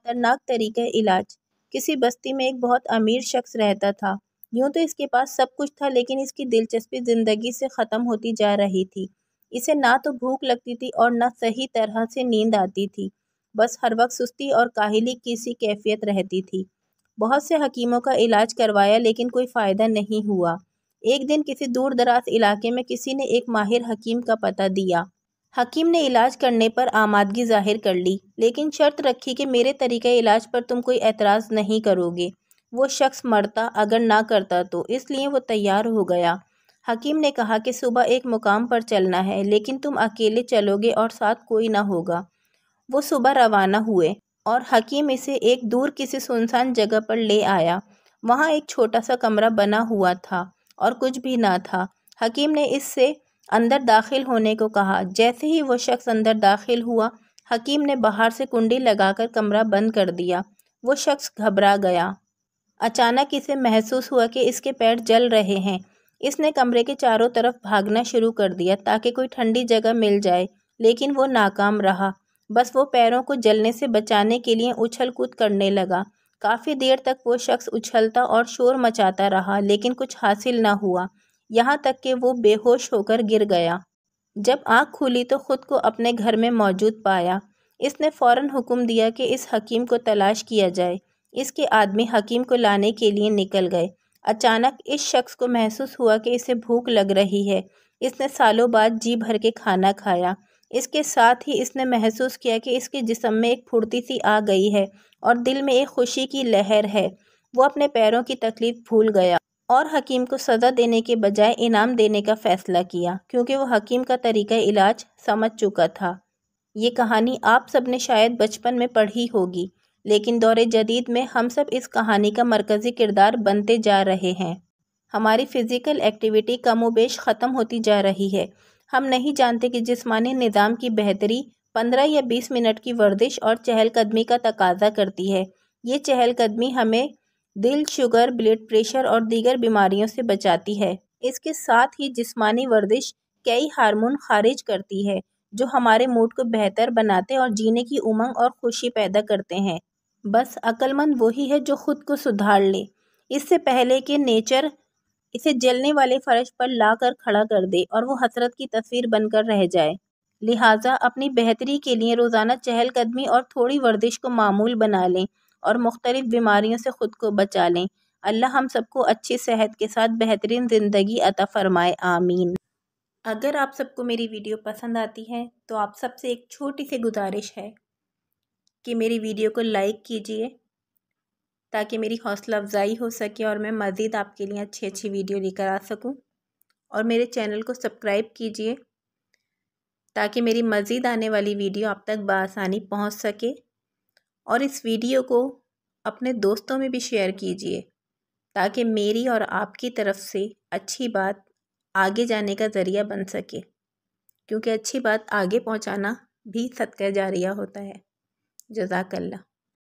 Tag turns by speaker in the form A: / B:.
A: खतरनाक तरीका इलाज। किसी बस्ती में एक बहुत अमीर शख्स रहता था। यूं तो इसके पास सब कुछ था, लेकिन इसकी दिलचस्पी जिंदगी से ख़त्म होती जा रही थी। इसे ना तो भूख लगती थी और न सही तरह से नींद आती थी। बस हर वक्त सुस्ती और काहिली की सी कैफियत रहती थी। बहुत से हकीमों का इलाज करवाया, लेकिन कोई फ़ायदा नहीं हुआ। एक दिन किसी दूर दराज इलाके में किसी ने एक माहिर हकीम का पता दिया। हकीम ने इलाज करने पर आमादगी जाहिर कर ली, लेकिन शर्त रखी कि मेरे तरीक़े इलाज पर तुम कोई एतराज़ नहीं करोगे। वो शख्स मरता अगर ना करता तो, इसलिए वो तैयार हो गया। हकीम ने कहा कि सुबह एक मुकाम पर चलना है, लेकिन तुम अकेले चलोगे और साथ कोई ना होगा। वो सुबह रवाना हुए और हकीम इसे एक दूर किसी सुनसान जगह पर ले आया। वहाँ एक छोटा सा कमरा बना हुआ था और कुछ भी ना था। हकीम ने इससे अंदर दाखिल होने को कहा। जैसे ही वो शख्स अंदर दाखिल हुआ, हकीम ने बाहर से कुंडी लगाकर कमरा बंद कर दिया। वो शख्स घबरा गया। अचानक इसे महसूस हुआ कि इसके पैर जल रहे हैं। इसने कमरे के चारों तरफ भागना शुरू कर दिया ताकि कोई ठंडी जगह मिल जाए, लेकिन वो नाकाम रहा। बस वो पैरों को जलने से बचाने के लिए उछल कूद करने लगा। काफ़ी देर तक वो शख्स उछलता और शोर मचाता रहा, लेकिन कुछ हासिल ना हुआ, यहाँ तक कि वो बेहोश होकर गिर गया। जब आँख खुली तो खुद को अपने घर में मौजूद पाया। इसने फ़ौरन हुक्म दिया कि इस हकीम को तलाश किया जाए। इसके आदमी हकीम को लाने के लिए निकल गए। अचानक इस शख्स को महसूस हुआ कि इसे भूख लग रही है। इसने सालों बाद जी भर के खाना खाया। इसके साथ ही इसने महसूस किया कि इसके जिस्म में एक फुर्ती सी आ गई है और दिल में एक खुशी की लहर है। वो अपने पैरों की तकलीफ़ भूल गया और हकीम को सज़ा देने के बजाय इनाम देने का फ़ैसला किया, क्योंकि वो हकीम का तरीक़ा इलाज समझ चुका था। ये कहानी आप सब ने शायद बचपन में पढ़ी होगी, लेकिन दौरे जदीद में हम सब इस कहानी का मरकज़ी किरदार बनते जा रहे हैं। हमारी फ़िज़िकल एक्टिविटी कमोबेश ख़त्म होती जा रही है। हम नहीं जानते कि जिस्मानी निज़ाम की बेहतरी 15 या 20 मिनट की वर्जिश और चहलकदमी का तकाज़ा करती है। ये चहलकदमी हमें दिल, शुगर, ब्लड प्रेशर और दीगर बीमारियों से बचाती है। इसके साथ ही जिस्मानी वर्जिश कई हार्मोन खारिज करती है, जो हमारे मूड को बेहतर बनाते और जीने की उमंग और खुशी पैदा करते हैं। बस अक्लमंद वही है जो खुद को सुधार ले, इससे पहले कि नेचर इसे जलने वाले फर्श पर ला कर खड़ा कर दे और वो हसरत की तस्वीर बनकर रह जाए। लिहाजा अपनी बेहतरी के लिए रोज़ाना चहलकदमी और थोड़ी वर्जिश को मामूल बना लें और मुख्तलिफ बीमारियों से ख़ुद को बचा लें। अल्लाह हम सबको अच्छी सेहत के साथ बेहतरीन ज़िंदगी अता फ़रमाए, आमीन। अगर आप सबको मेरी वीडियो पसंद आती है तो आप सबसे एक छोटी सी गुजारिश है कि मेरी वीडियो को लाइक कीजिए, ताकि मेरी हौसला अफजाई हो सके और मैं मज़ीद आपके लिए अच्छी अच्छी वीडियो लेकर आ सकूं। और मेरे चैनल को सब्सक्राइब कीजिए ताकि मेरी मज़ीद आने वाली वीडियो आप तक बआसानी पहुंच सके। और इस वीडियो को अपने दोस्तों में भी शेयर कीजिए, ताकि मेरी और आपकी तरफ से अच्छी बात आगे जाने का ज़रिया बन सके, क्योंकि अच्छी बात आगे पहुंचाना भी सदका जारिया होता है। जज़ाकल्लाह।